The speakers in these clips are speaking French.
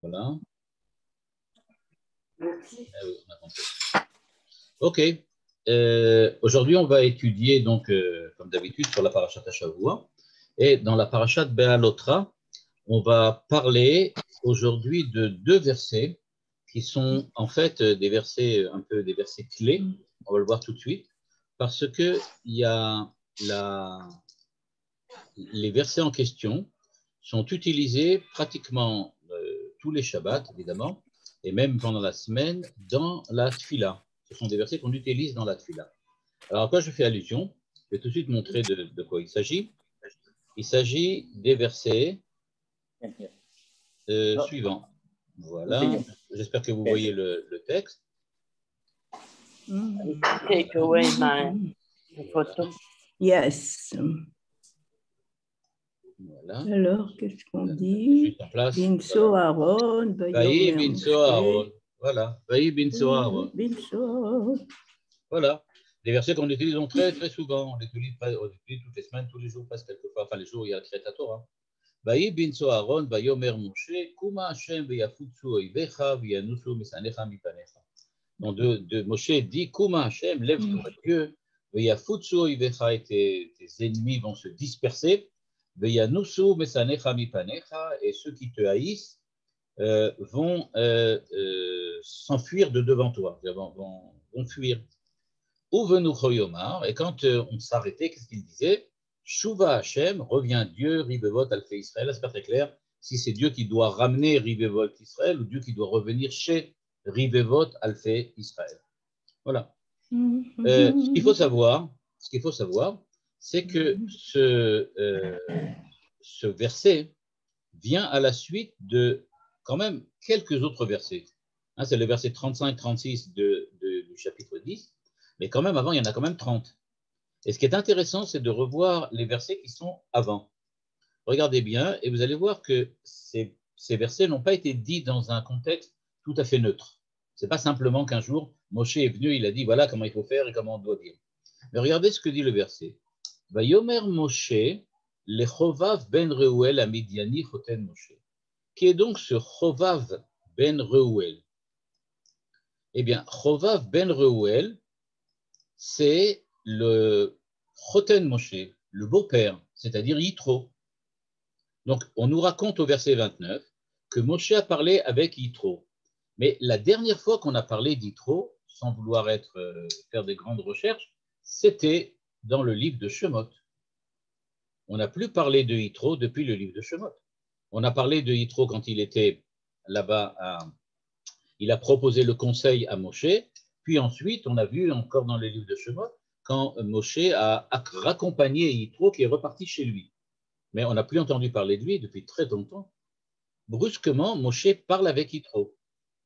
Voilà. Ah oui, on a compris. Ok. Aujourd'hui, on va étudier, donc, comme d'habitude, sur la parashat Shavua. Et dans la parashat Be'alotra, on va parler aujourd'hui de deux versets qui sont en fait des versets, un peu des versets clés. On va le voir tout de suite. Parce que il y a les versets en question sont utilisés pratiquement tous les Shabbats, évidemment, et même pendant la semaine, dans la Tfila. Ce sont des versets qu'on utilise dans la Tfila. Alors, à quoi je fais allusion? Je vais tout de suite montrer de quoi il s'agit. Il s'agit des versets suivants. Voilà. J'espère que vous voyez le texte. Take away my photo. Yes. Voilà. Alors, qu'est-ce qu'on dit? Juste en place. Binso Voilà. Aaron, Vaï Binso Aaron. Voilà. Vaï Binso Aaron. Binso. Voilà. Des versets qu'on utilise donc très, très souvent. On les utilise toutes les semaines, tous les jours, presque quelquefois. Enfin, les jours où il y a le Kriyat Torah. Vaï Binso Aaron, Vayomer Moshe, Kuma Hashem veyafutsu oivecha viyanusu misanecha mipanecha. Donc, de Moshe dit, Kuma Hashem, lève-toi Dieu, veyafutsu oivecha, et tes ennemis vont se disperser, viyanusu misanecha mipanecha, et ceux qui te haïssent vont s'enfuir de devant toi, vont fuir. Ouvenu choyomar, et quand on s'arrêtait, qu'est-ce qu'il disait? Shuva Hashem, revient Dieu, Ribevot Alfei Israël. Là, c'est pas très clair si c'est Dieu qui doit ramener Ribevot Israël ou Dieu qui doit revenir chez Ribevot Alfei Israël. Voilà. Ce qu'il faut savoir, c'est que ce verset vient à la suite de quand même quelques autres versets. Hein, c'est le verset 35-36 du chapitre 10, mais quand même avant, il y en a quand même 30. Et ce qui est intéressant, c'est de revoir les versets qui sont avant. Regardez bien, et vous allez voir que ces versets n'ont pas été dits dans un contexte tout à fait neutre. Ce n'est pas simplement qu'un jour, Moshe est venu, il a dit voilà comment il faut faire et comment on doit dire. Mais regardez ce que dit le verset. Vayomer Moshe, le Chovav ben Reuel à Midiani choten Moshe. Qui est donc ce Chovav ben Reuel? Eh bien, Chovav ben Reuel, c'est le choten Moshe, le beau-père, c'est-à-dire Yitro. Donc, on nous raconte au verset 29 que Moshe a parlé avec Yitro. Mais la dernière fois qu'on a parlé d'Yitro, sans vouloir faire des grandes recherches, c'était dans le livre de Shemot. On n'a plus parlé de Yitro depuis le livre de Shemot. On a parlé de Yitro quand il était là-bas, il a proposé le conseil à Moshe, puis ensuite, on a vu encore dans le livre de Shemot, quand Moshe a raccompagné Yitro qui est reparti chez lui. Mais on n'a plus entendu parler de lui depuis très longtemps. Brusquement, Moshe parle avec Yitro.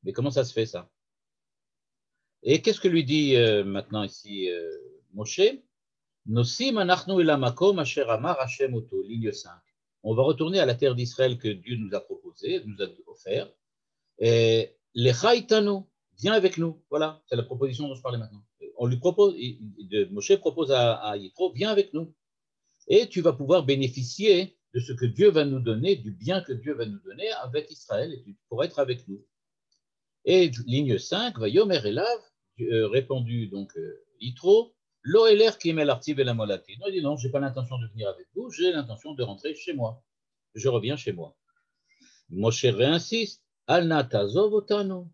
Mais comment ça se fait, ça? Et qu'est-ce que lui dit maintenant ici Moshe? Nosim anachnu ela makom asher amar Hashem oto, ligne 5. On va retourner à la terre d'Israël que Dieu nous a proposée, nous a offert. Et lecha itanu, viens avec nous. Voilà, c'est la proposition dont je parlais maintenant. On lui propose, Moshe propose à Yitro, viens avec nous. Et tu vas pouvoir bénéficier de ce que Dieu va nous donner, du bien que Dieu va nous donner avec Israël, et tu pourras être avec nous. Et ligne 5, va Yomer Elav, répondu donc Yitro, Loeler Kimel Artiv et la Molati. Non, il dit non, je n'ai pas l'intention de venir avec vous, j'ai l'intention de rentrer chez moi. Je reviens chez moi. Moshe réinsiste, Al Natazov Otano,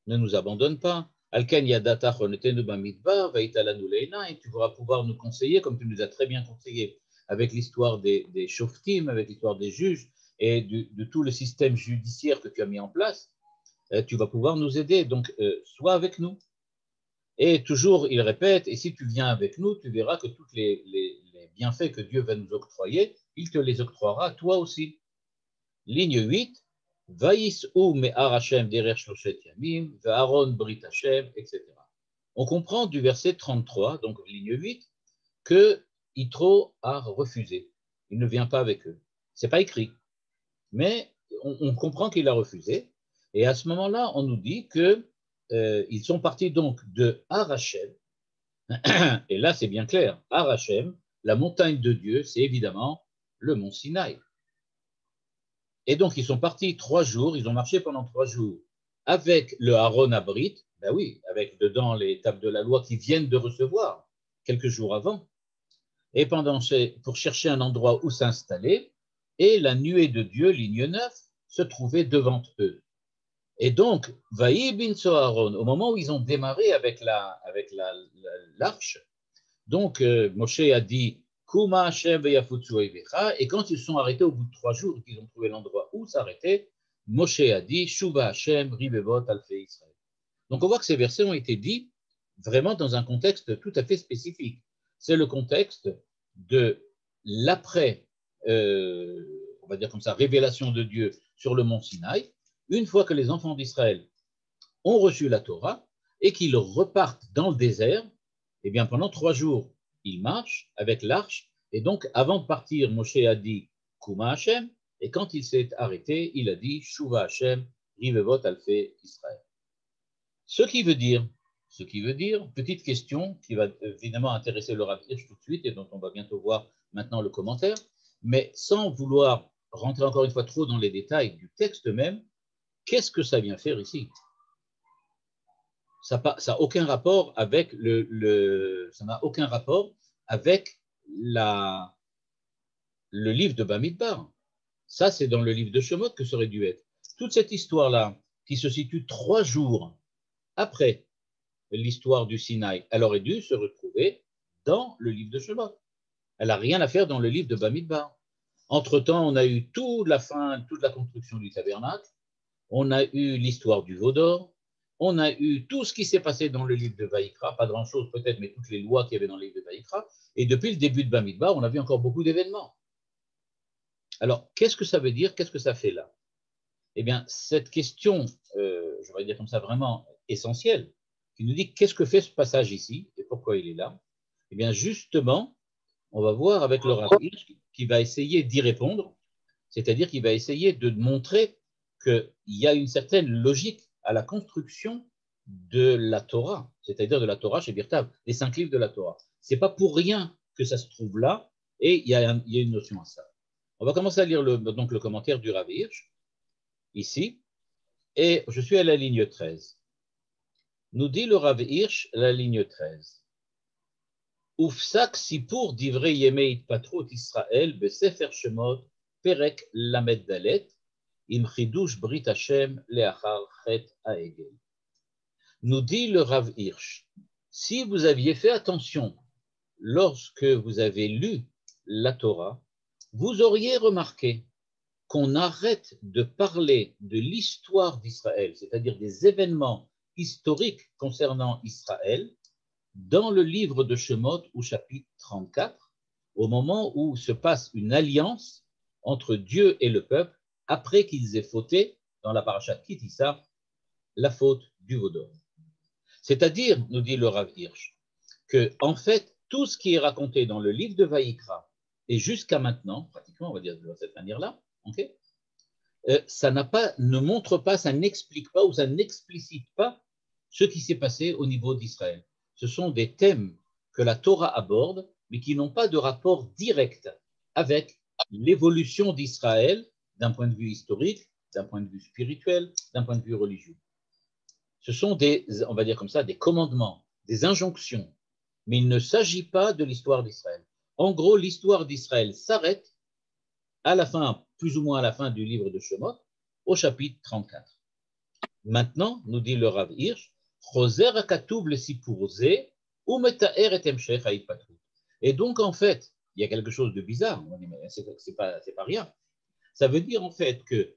ne nous abandonne pas. Alken Yadata Chonetenu Bamidbar, Vaitalanu Leina, et tu vas pouvoir nous conseiller, comme tu nous as très bien conseillé, avec l'histoire des shoftim, avec l'histoire des juges et de tout le système judiciaire que tu as mis en place. Tu vas pouvoir nous aider, donc sois avec nous. Et toujours, il répète, et si tu viens avec nous, tu verras que tous les bienfaits que Dieu va nous octroyer, il te les octroiera toi aussi. Ligne 8, Vaïs ou me'ar Hashem derer shloshet yamim, ve'aron brit Hashem, etc. On comprend du verset 33, donc ligne 8, que Yitro a refusé. Il ne vient pas avec eux. Ce n'est pas écrit, mais on comprend qu'il a refusé. Et à ce moment-là, on nous dit qu'ils sont partis donc de Har Hashem, et là c'est bien clair, Har Hashem, la montagne de Dieu, c'est évidemment le mont Sinaï. Et donc, ils sont partis 3 jours, ils ont marché pendant 3 jours avec le Aaron Abrit, ben oui, avec dedans les tables de la loi qu'ils viennent de recevoir quelques jours avant, et pour chercher un endroit où s'installer, et la nuée de Dieu, ligne 9, se trouvait devant eux. Et donc, Vaï bin Aaron, au moment où ils ont démarré avec l'arche, donc Moshe a dit Kuma Hashem veyafutsu oivecha, et quand ils sont arrêtés au bout de 3 jours et qu'ils ont trouvé l'endroit où s'arrêter, Moshe a dit Shuva Hashem rivevot alfei Israël. Donc on voit que ces versets ont été dits vraiment dans un contexte tout à fait spécifique. C'est le contexte de l'après, on va dire comme ça, révélation de Dieu sur le mont Sinaï, une fois que les enfants d'Israël ont reçu la Torah et qu'ils repartent dans le désert, eh bien pendant 3 jours, ils marchent avec l'arche, et donc avant de partir, Moshe a dit Kuma Hashem, et quand il s'est arrêté, il a dit Shuva Hashem, rivevot alfei Israël. Ce qui veut dire, petite question qui va évidemment intéresser le Rav Hirsch tout de suite et dont on va bientôt voir maintenant le commentaire, mais sans vouloir rentrer encore une fois trop dans les détails du texte même, qu'est-ce que ça vient faire ici? Ça n'a aucun rapport avec ça n'a aucun rapport avec le livre de Bamidbar. Ça, c'est dans le livre de Shemot que ça aurait dû être. Toute cette histoire-là, qui se situe 3 jours après l'histoire du Sinaï, elle aurait dû se retrouver dans le livre de Shemot. Elle n'a rien à faire dans le livre de Bamidbar. Entre-temps, on a eu toute la construction du tabernacle, on a eu l'histoire du veau d'or, on a eu tout ce qui s'est passé dans le livre de Vaïkra, pas grand-chose peut-être, mais toutes les lois qu'il y avait dans le livre de Vaïkra, et depuis le début de Bamidbar, on a vu encore beaucoup d'événements. Alors, qu'est-ce que ça veut dire? Qu'est-ce que ça fait là? Eh bien, cette question, je vais dire comme ça, vraiment essentielle, qui nous dit qu'est-ce que fait ce passage ici et pourquoi il est là? Eh bien, justement, on va voir avec le Rav Hirsch qui va essayer d'y répondre, c'est-à-dire qu'il va essayer de montrer qu'il y a une certaine logique à la construction de la Torah, c'est-à-dire de la Torah chez Birtav, les 5 livres de la Torah. Ce n'est pas pour rien que ça se trouve là, et il y a une notion à ça. On va commencer à lire donc le commentaire du Rav Hirsch, ici, et je suis à la ligne 13. Nous dit le Rav Hirsch, la ligne 13. Ufsak sipur divrei yemei patrut Israël besefer Shemot perek lamed dalet im chidush brit Hashem leachar chet haegel. Nous dit le Rav Hirsch, si vous aviez fait attention lorsque vous avez lu la Torah, vous auriez remarqué qu'on arrête de parler de l'histoire d'Israël, c'est-à-dire des événements historiques concernant Israël, dans le livre de Shemot au chapitre 34, au moment où se passe une alliance entre Dieu et le peuple, après qu'ils aient fauté, dans la parasha Ki Tisa, la faute du veau d'or. C'est-à-dire, nous dit le Rav Hirsch, que en fait, tout ce qui est raconté dans le livre de Vaïkra, et jusqu'à maintenant, pratiquement, on va dire de cette manière-là, okay, ça ne montre pas, ça n'explique pas ou ça n'explicite pas ce qui s'est passé au niveau d'Israël. Ce sont des thèmes que la Torah aborde, mais qui n'ont pas de rapport direct avec l'évolution d'Israël d'un point de vue historique, d'un point de vue spirituel, d'un point de vue religieux. Ce sont on va dire comme ça, des commandements, des injonctions, mais il ne s'agit pas de l'histoire d'Israël. En gros, l'histoire d'Israël s'arrête à la fin, plus ou moins à la fin du livre de Shemot, au chapitre 34. Maintenant, nous dit le Rav Hirsch, et donc en fait, il y a quelque chose de bizarre, on dit, mais c'est pas rien. Ça veut dire en fait que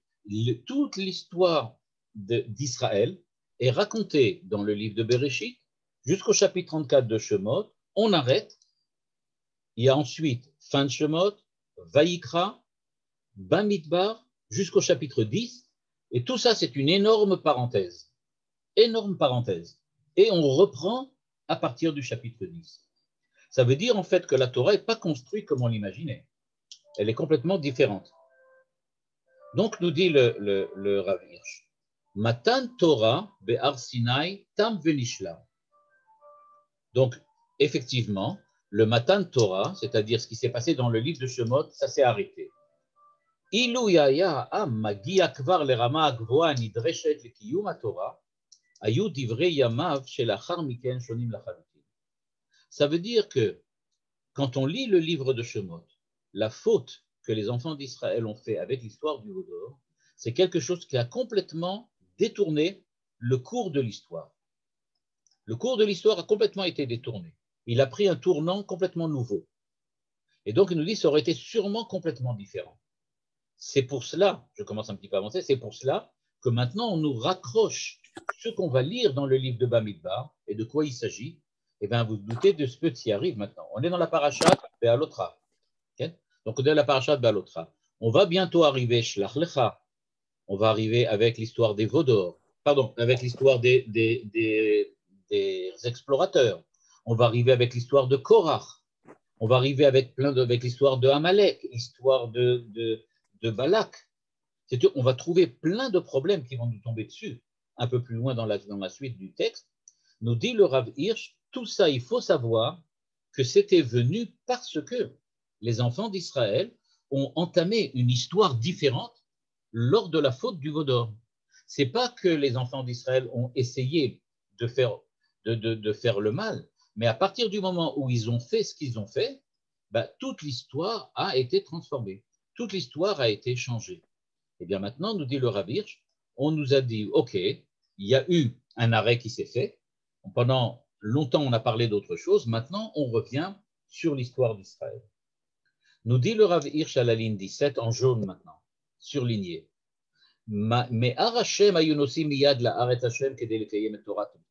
toute l'histoire d'Israël est racontée dans le livre de Bereshit jusqu'au chapitre 34 de Shemot, on arrête, il y a ensuite fin de Shemot, Vaïkra, Bamidbar, jusqu'au chapitre 10, et tout ça c'est une énorme parenthèse, et on reprend à partir du chapitre 10. Ça veut dire en fait que la Torah n'est pas construite comme on l'imaginait, elle est complètement différente. Donc nous dit le Rav Hirsch, Matan Torah be'ar Sinai tam venishla. Donc effectivement, le Matan Torah, c'est-à-dire ce qui s'est passé dans le livre de Shemot, ça s'est arrêté. אילו היה העם מגיע כבר לרמה הגבוהה הנדרשת לקיום התורה, היו דברי ימיו שלאחר מכן שונים לחלוטין. Ça veut dire que quand on lit le livre de Shemot, la faute que les enfants d'Israël ont fait avec l'histoire du veau d'or, c'est quelque chose qui a complètement détourné le cours de l'histoire. Le cours de l'histoire a complètement été détourné. Il a pris un tournant complètement nouveau. Et donc, il nous dit que ça aurait été sûrement complètement différent. C'est pour cela, je commence un petit peu à avancer, c'est pour cela que maintenant on nous raccroche ce qu'on va lire dans le livre de Bamidbar et de quoi il s'agit. Eh bien, vous doutez de ce qui arrive maintenant. On est dans la paracha Be'alotra. Okay? Donc, on est dans la paracha Be'alotra. On va bientôt arriver, Shlach Lecha. On va arriver avec l'histoire des Vaudor, pardon, avec l'histoire des explorateurs. On va arriver avec l'histoire de Korach. On va arriver avec l'histoire de Amalek, l'histoire de Balak. C'est-à-dire, on va trouver plein de problèmes qui vont nous tomber dessus, un peu plus loin dans la suite du texte. Nous dit le Rav Hirsch, tout ça, il faut savoir que c'était venu parce que les enfants d'Israël ont entamé une histoire différente lors de la faute du veau d'or. Ce n'est pas que les enfants d'Israël ont essayé de faire le mal, mais à partir du moment où ils ont fait ce qu'ils ont fait, ben, toute l'histoire a été transformée, toute l'histoire a été changée. Et bien maintenant, nous dit le Rav Hirsch, on nous a dit, ok, il y a eu un arrêt qui s'est fait, pendant longtemps on a parlé d'autre chose, maintenant on revient sur l'histoire d'Israël. Nous dit le Rav Hirsch à la ligne 17, en jaune maintenant, surligné. מאר השם היו נוסעים מיד לארץ השם כדי לקיים את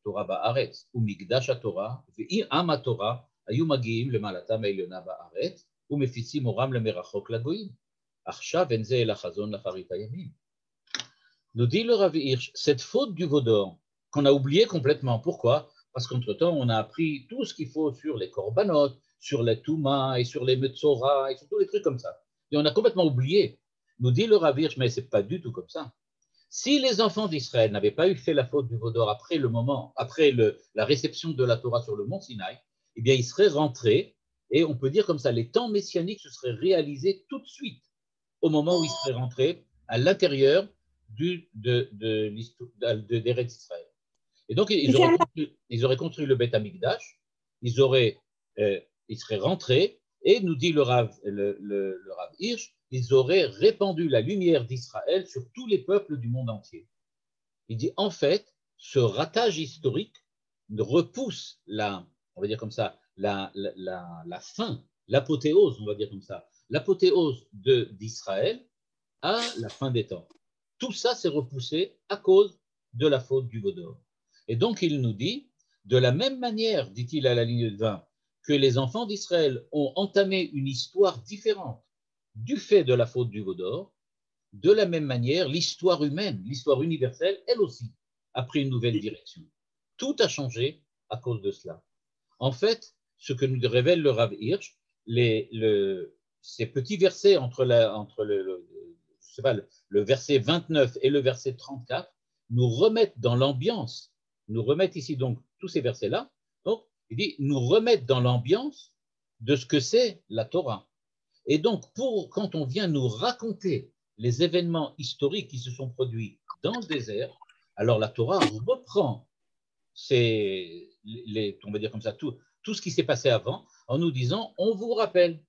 תורה בארץ, ומקדש התורה, ועם התורה היו מגיעים למעלתם העליונה בארץ, ומפיצים אורם למרחוק לגויים. עכשיו אין זה אלא חזון לאחרית הימים. Nous dit le Rav Hirsch, cette faute du veau d'or, qu'on a oublié complètement. Pourquoi? Parce qu'entre-temps, on a appris tout ce qu'il faut sur les korbanot, sur les touma et sur les metzora, et sur tous les trucs comme ça. Et on a complètement oublié. Nous dit le Rav Hirsch, mais ce n'est pas du tout comme ça. Si les enfants d'Israël n'avaient pas eu fait la faute du veau d'or après la réception de la Torah sur le mont Sinaï, eh bien, ils seraient rentrés, et on peut dire comme ça, les temps messianiques se seraient réalisés tout de suite, au moment où ils seraient rentrés à l'intérieur d'Eretz Israël. Et donc, ils auraient construit le Beth Amikdash, ils seraient rentrés, et nous dit le Rav Hirsch, ils auraient répandu la lumière d'Israël sur tous les peuples du monde entier. Il dit, en fait, ce ratage historique repousse on va dire comme ça, la fin, l'apothéose, on va dire comme ça, l'apothéose d'Israël à la fin des temps. Tout ça s'est repoussé à cause de la faute du veau d'or. Et donc, il nous dit, de la même manière, dit-il à la ligne 20, que les enfants d'Israël ont entamé une histoire différente du fait de la faute du veau d'or, de la même manière, l'histoire humaine, l'histoire universelle, elle aussi, a pris une nouvelle direction. Tout a changé à cause de cela. En fait, ce que nous révèle le Rav Hirsch, ces petits versets entre le verset 29 et le verset 34, nous remettent dans l'ambiance, nous remettent ici donc tous ces versets-là, donc il dit, nous remettent dans l'ambiance de ce que c'est la Torah. Et donc, quand on vient nous raconter les événements historiques qui se sont produits dans le désert, alors la Torah reprend on va dire comme ça, tout ce qui s'est passé avant, en nous disant, on vous rappelle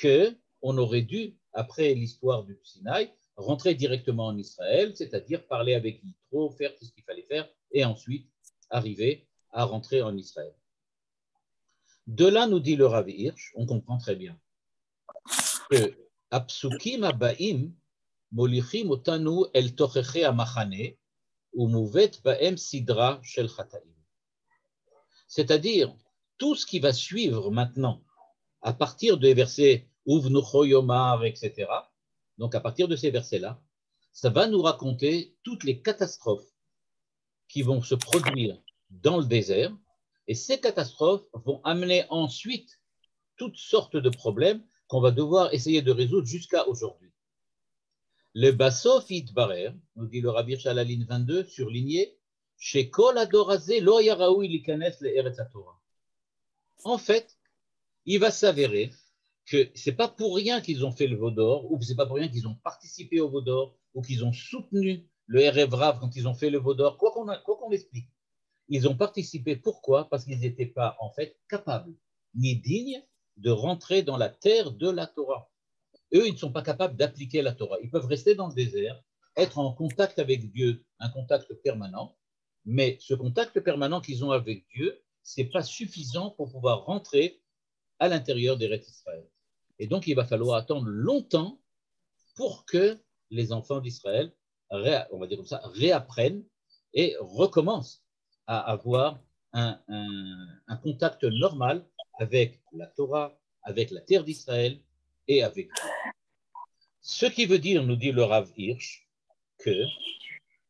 qu'on aurait dû, après l'histoire du Sinaï, rentrer directement en Israël, c'est-à-dire parler avec Yitro, faire tout ce qu'il fallait faire, et ensuite arriver à rentrer en Israël. De là, nous dit le Rav Hirsch, on comprend très bien que Apsukim Abaim Molichim Otanu El Tocheche Amachane Umouvet Baem Sidra Shel Chataim. C'est-à-dire, tout ce qui va suivre maintenant, à partir des versets Uvnucho Yomar, etc., donc à partir de ces versets-là, ça va nous raconter toutes les catastrophes qui vont se produire dans le désert, et ces catastrophes vont amener ensuite toutes sortes de problèmes qu'on va devoir essayer de résoudre jusqu'à aujourd'hui. Le Basof Itbarer, nous dit le Rav Hirsch à la ligne 22, surligné, chez Kol Adorazé lo yaraoui likanes le Eretz HaTorah. En fait, il va s'avérer que ce n'est pas pour rien qu'ils ont fait le Vaudor, ou ce n'est pas pour rien qu'ils ont participé au Vaudor, ou qu'ils ont soutenu le Erev Rav quand ils ont fait le Vaudor, quoi qu'on l'explique. Ils ont participé, pourquoi? Parce qu'ils n'étaient pas en fait capables, ni dignes de rentrer dans la terre de la Torah. Eux, ils ne sont pas capables d'appliquer la Torah. Ils peuvent rester dans le désert, être en contact avec Dieu, un contact permanent, mais ce contact permanent qu'ils ont avec Dieu, ce n'est pas suffisant pour pouvoir rentrer à l'intérieur des Eretz Israël. Et donc, il va falloir attendre longtemps pour que les enfants d'Israël, on va dire comme ça, réapprennent et recommencent à avoir un contact normal avec la Torah, avec la terre d'Israël et avec Dieu. Ce qui veut dire, nous dit le Rav Hirsch, que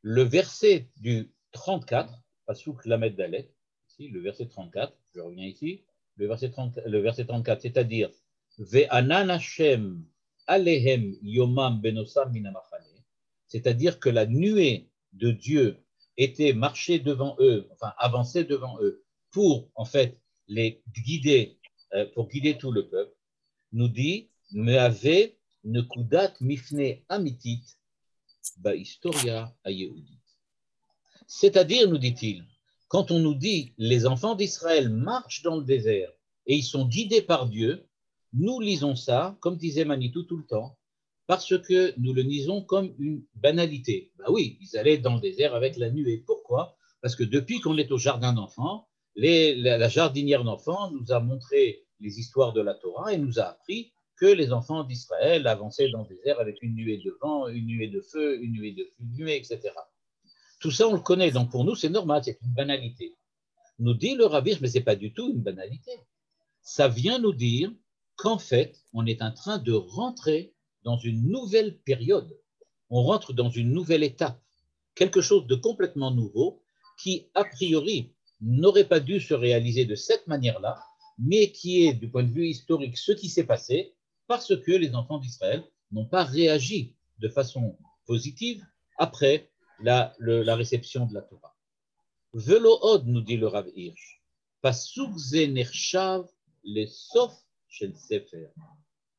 le verset du 34, Pasuk Lamed Dalet, ici, le verset 34, je reviens ici, le verset 34, c'est-à-dire Ve'anan Hashem alehem yomam benosam minamachane, c'est-à-dire que la nuée de Dieu était marchée devant eux, enfin avançait devant eux, pour en fait les guider, pour guider tout le peuple, nous dit Me'ave nekudat mifne amitit bahistoria hayehudit. C'est-à-dire, nous dit-il, quand on nous dit les enfants d'Israël marchent dans le désert et ils sont guidés par Dieu, nous lisons ça, comme disait Manitou tout le temps, parce que nous le lisons comme une banalité. Ben oui, ils allaient dans le désert avec la nuée. Pourquoi? Parce que depuis qu'on est au jardin d'enfants, la jardinière d'enfants nous a montré les histoires de la Torah et nous a appris que les enfants d'Israël avançaient dans le désert avec une nuée de vent, une nuée de feu, une nuée de fumée, etc. Tout ça, on le connaît, donc pour nous, c'est normal, c'est une banalité. Nous dit le Rabbi, mais ce n'est pas du tout une banalité. Ça vient nous dire qu'en fait, on est en train de rentrer dans une nouvelle période. On rentre dans une nouvelle étape, quelque chose de complètement nouveau qui, a priori, n'aurait pas dû se réaliser de cette manière-là, mais qui est, du point de vue historique, ce qui s'est passé parce que les enfants d'Israël n'ont pas réagi de façon positive après la réception de la Torah. Velo od, nous dit le Rav Hirsch, pasuk ze nershav le sof shel sefer.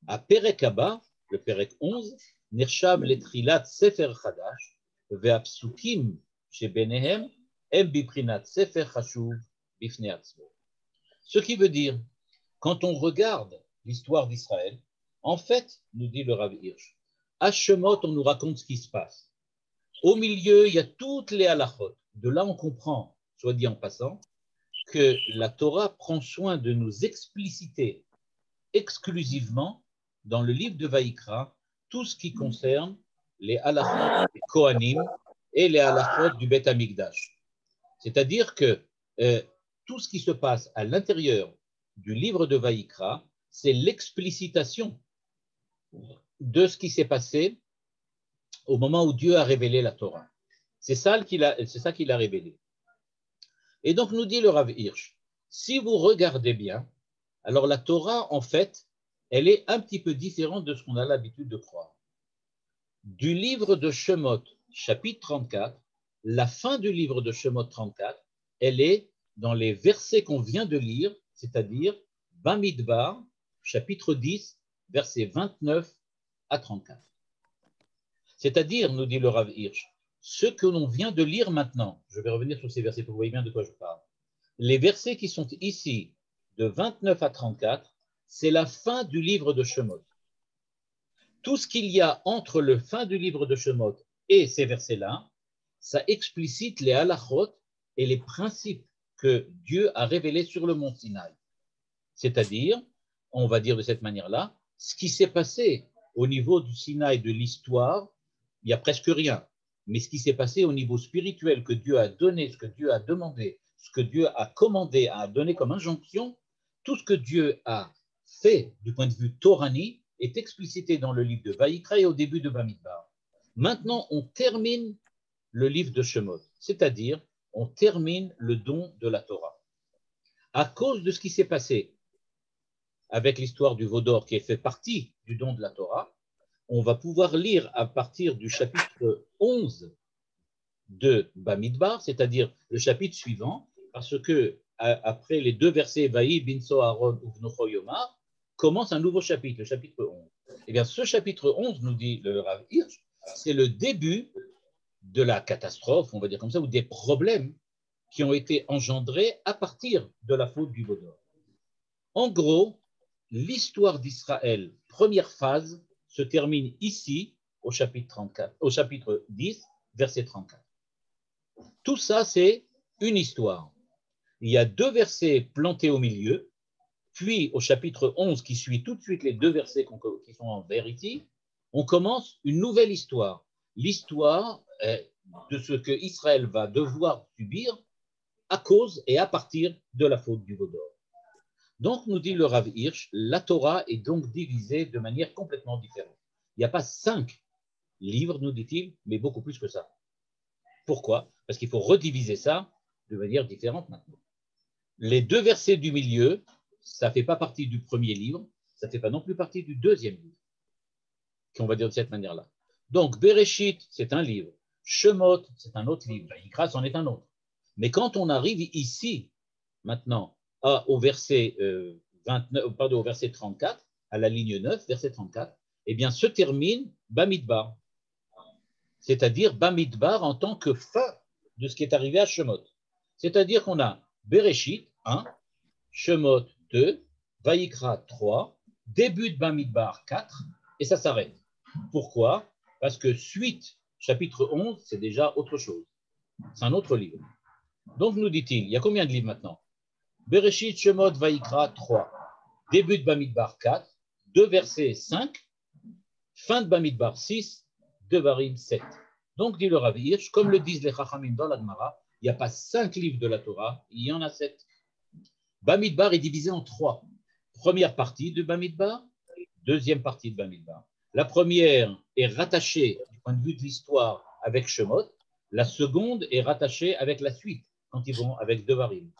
À Perek Abba, le Perek 11, nershav le trilat sefer chadash, ve'apsukim shebenehem em biprinat sefer chashuv bifnei atzmo. Ce qui veut dire, quand on regarde l'histoire d'Israël, en fait, nous dit le Rav Hirsch, à Shemot, on nous raconte ce qui se passe. Au milieu, il y a toutes les halachot. De là, on comprend, soit dit en passant, que la Torah prend soin de nous expliciter exclusivement dans le livre de Vaïkra tout ce qui concerne les halachot des Kohanim et les halachot du Beth Amikdash. C'est-à-dire que tout ce qui se passe à l'intérieur du livre de Vaïkra, c'est l'explicitation de ce qui s'est passé au moment où Dieu a révélé la Torah. C'est ça qu'il a révélé. Et donc nous dit le Rav Hirsch, si vous regardez bien, alors la Torah, en fait, elle est un petit peu différente de ce qu'on a l'habitude de croire. Du livre de Shemot, chapitre 34, la fin du livre de Shemot 34, elle est dans les versets qu'on vient de lire, c'est-à-dire Bamidbar, chapitre 10, versets 29 à 34. C'est-à-dire, nous dit le Rav Hirsch, ce que l'on vient de lire maintenant, je vais revenir sur ces versets pour que vous voyez bien de quoi je parle. Les versets qui sont ici, de 29 à 34, c'est la fin du livre de Shemot. Tout ce qu'il y a entre le fin du livre de Shemot et ces versets-là, ça explicite les halachot et les principes que Dieu a révélés sur le mont Sinaï. C'est-à-dire, on va dire de cette manière-là, ce qui s'est passé au niveau du Sinaï de l'histoire, il n'y a presque rien. Mais ce qui s'est passé au niveau spirituel, que Dieu a donné, ce que Dieu a demandé, ce que Dieu a commandé, a donné comme injonction, tout ce que Dieu a fait du point de vue torani est explicité dans le livre de Vaïkra et au début de Bamidbar. Maintenant, on termine le livre de Shemot, c'est-à-dire on termine le don de la Torah. À cause de ce qui s'est passé avec l'histoire du Vaudor qui fait partie du don de la Torah, on va pouvoir lire à partir du chapitre 11 de Bamidbar, c'est-à-dire le chapitre suivant, parce que après les deux versets Vaï, Binso, Aaron, Uvnocho Yomar, commence un nouveau chapitre, le chapitre 11. Eh bien, ce chapitre 11, nous dit le Rav Hirsch, c'est le début de la catastrophe, on va dire comme ça, ou des problèmes qui ont été engendrés à partir de la faute du veau d'or. En gros, l'histoire d'Israël, première phase, se termine ici, au chapitre 10, verset 34. Tout ça, c'est une histoire. Il y a 2 versets plantés au milieu, puis au chapitre 11, qui suit tout de suite les 2 versets qui sont en vert ici, on commence une nouvelle histoire. L'histoire de ce que Israël va devoir subir à cause et à partir de la faute du veau d'or. Donc, nous dit le Rav Hirsch, la Torah est donc divisée de manière complètement différente. Il n'y a pas 5 livres, nous dit-il, mais beaucoup plus que ça. Pourquoi? Parce qu'il faut rediviser ça de manière différente maintenant. Les 2 versets du milieu, ça ne fait pas partie du premier livre, ça ne fait pas non plus partie du deuxième livre, qu'on va dire de cette manière-là. Donc, Bereshit, c'est un livre. Shemot, c'est un autre livre. Vayikra, c'en est un autre. Mais quand on arrive ici, maintenant, au verset 34, à la ligne 9, verset 34, eh bien, se termine Bamidbar. C'est-à-dire Bamidbar en tant que fin de ce qui est arrivé à Shemot. C'est-à-dire qu'on a Bereshit 1, Shemot 2, Vayikra 3, début de Bamidbar 4, et ça s'arrête. Pourquoi? Parce que suite, chapitre 11, c'est déjà autre chose. C'est un autre livre. Donc, nous dit-il, il y a combien de livres maintenant? Bereshit, Shemot, Vayikra 3, début de Bamidbar 4, 2 versets 5, fin de Bamidbar 6, Devarim 7. Donc, dit le Rav Hirsch, comme le disent les Chachamim dans la Gemara, il n'y a pas 5 livres de la Torah, il y en a 7. Bamidbar est divisé en 3. Première partie de Bamidbar, deuxième partie de Bamidbar. La première est rattachée, du point de vue de l'histoire, avec Shemot. La seconde est rattachée avec la suite, quand ils vont avec Devarim.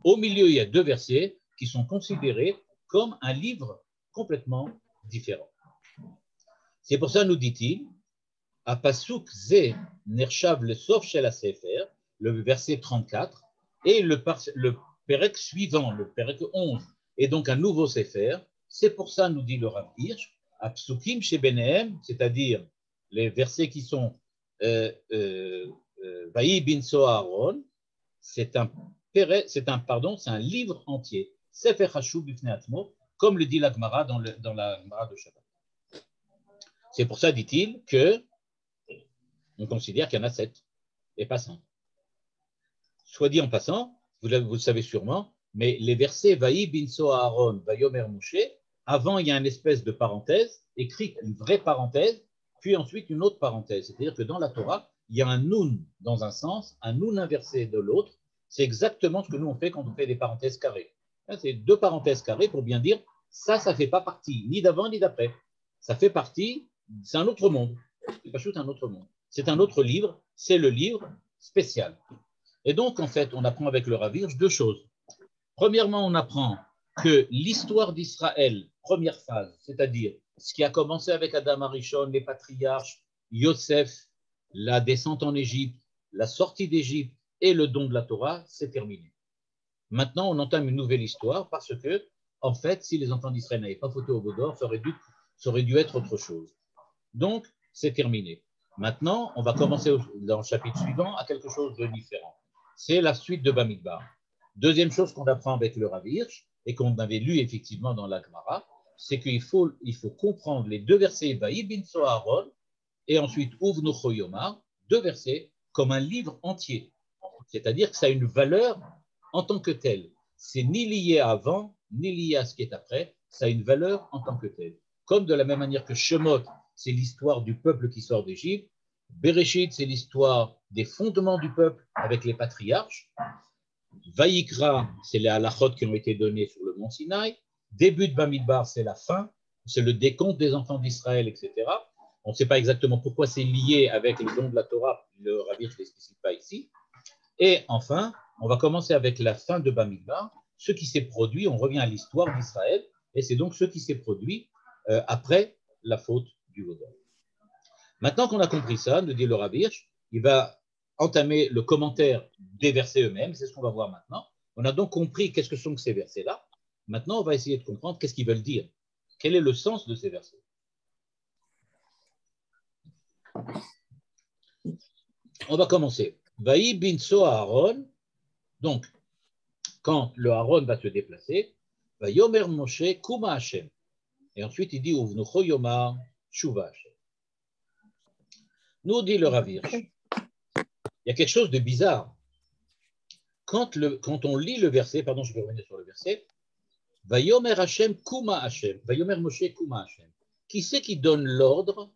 Au milieu, il y a 2 versets qui sont considérés comme un livre complètement différent. C'est pour ça, nous dit-il, à Pasuk Ze Nershav le Sof Shel HaSefer, le verset 34, et le Perek suivant, le Perek 11, est donc un nouveau Sefer. C'est pour ça, nous dit le Rav Hirsch, à Psukim chez Benehem, c'est-à-dire les versets qui sont Vaï bin Soharon, c'est un livre entier, Sefer Hashub Bifnei Atzmo, comme le dit la Gemara dans la Gemara de Shabbat. C'est pour ça, dit-il, que on considère qu'il y en a 7 et pas 5. Soit dit en passant, vous le savez sûrement, mais les versets Vaï bin Soharon, Vayomer Moshe, avant il y a une espèce de parenthèse, écrite une vraie parenthèse, puis ensuite une autre parenthèse. C'est-à-dire que dans la Torah, il y a un nun dans un sens, un nun inversé de l'autre. C'est exactement ce que nous on fait quand on fait des parenthèses carrées. C'est 2 parenthèses carrées pour bien dire ça ne fait pas partie ni d'avant ni d'après. Ça fait partie, c'est un autre monde. C'est pas juste un autre monde. C'est un autre livre, c'est le livre spécial. Et donc, en fait, on apprend avec le Rav Hirsch 2 choses. Premièrement, on apprend que l'histoire d'Israël, première phase, c'est-à-dire ce qui a commencé avec Adam Arishon, les patriarches, Yosef, la descente en Égypte, la sortie d'Égypte et le don de la Torah, c'est terminé. Maintenant, on entame une nouvelle histoire parce que, en fait, si les enfants d'Israël n'avaient pas fauté au veau d'or, ça aurait dû être autre chose. Donc, c'est terminé. Maintenant, on va commencer dans le chapitre suivant à quelque chose de différent. C'est la suite de Bamidbar. Deuxième chose qu'on apprend avec le Rav Hirsch et qu'on avait lu effectivement dans la Gemara, c'est qu'il faut comprendre les 2 versets Vaï bin Soharon et ensuite Uvnu Choyomar, 2 versets comme un livre entier. C'est-à-dire que ça a une valeur en tant que telle. C'est ni lié à avant, ni lié à ce qui est après, ça a une valeur en tant que telle. Comme de la même manière que Shemot, c'est l'histoire du peuple qui sort d'Égypte, Bereshit, c'est l'histoire des fondements du peuple avec les patriarches, Vayikra, c'est les halachot qui ont été donnés sur le mont Sinaï, début de Bamidbar, c'est la fin, c'est le décompte des enfants d'Israël, etc. On ne sait pas exactement pourquoi c'est lié avec le don de la Torah, le Rav Hirsch ne l'explicite pas ici. Et enfin, on va commencer avec la fin de Bamidbar, ce qui s'est produit, on revient à l'histoire d'Israël, et c'est donc ce qui s'est produit après la faute du veau d'or. Maintenant qu'on a compris ça, nous dit le Rav Hirsch, il va entamer le commentaire des versets eux-mêmes, c'est ce qu'on va voir maintenant. On a donc compris qu'est-ce que sont ces versets-là. Maintenant, on va essayer de comprendre qu'est-ce qu'ils veulent dire. Quel est le sens de ces versets? On va commencer. Vaï binso Aaron. Donc, quand le Aaron va se déplacer, va Yomer Moshe Kuma Hashem. Et ensuite, il dit Uvnucho Yomar Shuva Hashem. Nous dit le Rav Hirsch, il y a quelque chose de bizarre. Quand on lit le verset, pardon, je vais revenir sur le verset, va Yomer Hashem Kuma Hashem, va Yomer Moshe Kuma Hashem. Qui c'est qui donne l'ordre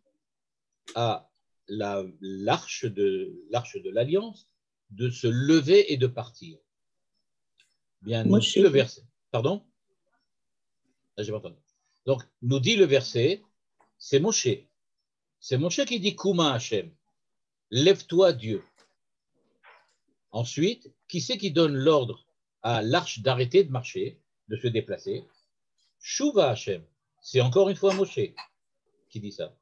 à l'arche de l'Alliance de se lever et de partir? Bien, nous dit le verset. Pardon? Ah, j'ai pas entendu. Donc, nous dit le verset, c'est Moshe. C'est Moshe qui dit Kuma Hashem. Lève-toi Dieu. Ensuite, qui c'est qui donne l'ordre à l'arche d'arrêter de marcher, de se déplacer? Shuva Hashem. C'est encore une fois Moshe qui dit ça.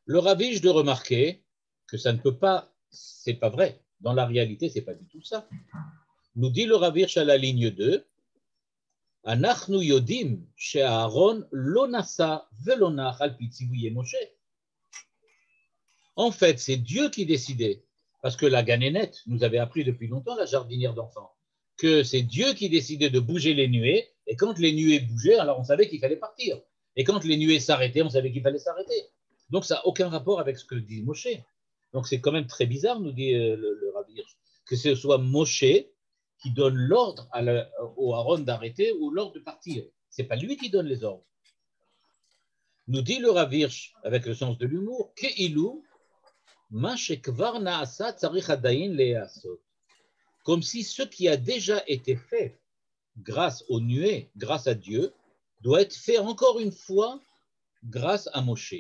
Le Rav Hirsch de remarquer que ça ne peut pas, c'est pas vrai. Dans la réalité, c'est pas du tout ça. Nous dit le Rav Hirsch à la ligne 2, Anachnu yodim she'Aaron lo nasa velo nach al pi tzivuye Moshe. En fait, c'est Dieu qui décidait, parce que la Ganénette nous avait appris depuis longtemps, la jardinière d'enfants, que c'est Dieu qui décidait de bouger les nuées, et quand les nuées bougeaient, alors on savait qu'il fallait partir. Et quand les nuées s'arrêtaient, on savait qu'il fallait s'arrêter. Donc ça n'a aucun rapport avec ce que dit Moshe. Donc c'est quand même très bizarre, nous dit le Rav Hirsch, que ce soit Moshe qui donne l'ordre au Aaron d'arrêter ou l'ordre de partir. Ce n'est pas lui qui donne les ordres. Nous dit le Rav Hirsch, avec le sens de l'humour, comme si ce qui a déjà été fait grâce aux nuées, grâce à Dieu, doit être fait encore une fois grâce à Moshe.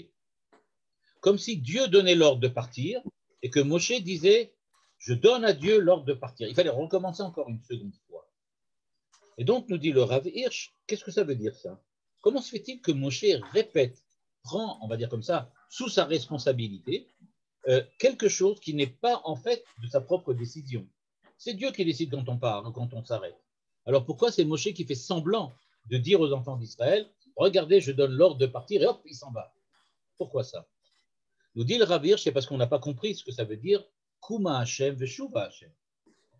Comme si Dieu donnait l'ordre de partir et que Moshe disait « Je donne à Dieu l'ordre de partir ». Il fallait recommencer encore une seconde fois. Et donc, nous dit le Rav Hirsch, qu'est-ce que ça veut dire ça? Comment se fait-il que Moshe répète, prend, on va dire comme ça, sous sa responsabilité, quelque chose qui n'est pas en fait de sa propre décision? C'est Dieu qui décide quand on part, quand on s'arrête. Alors pourquoi c'est Moshe qui fait semblant de dire aux enfants d'Israël « Regardez, je donne l'ordre de partir » et hop, il s'en va? Pourquoi ça? Nous dit le Rav Hirsch, c'est parce qu'on n'a pas compris ce que ça veut dire « Kuma Hashem veshuva Hashem ».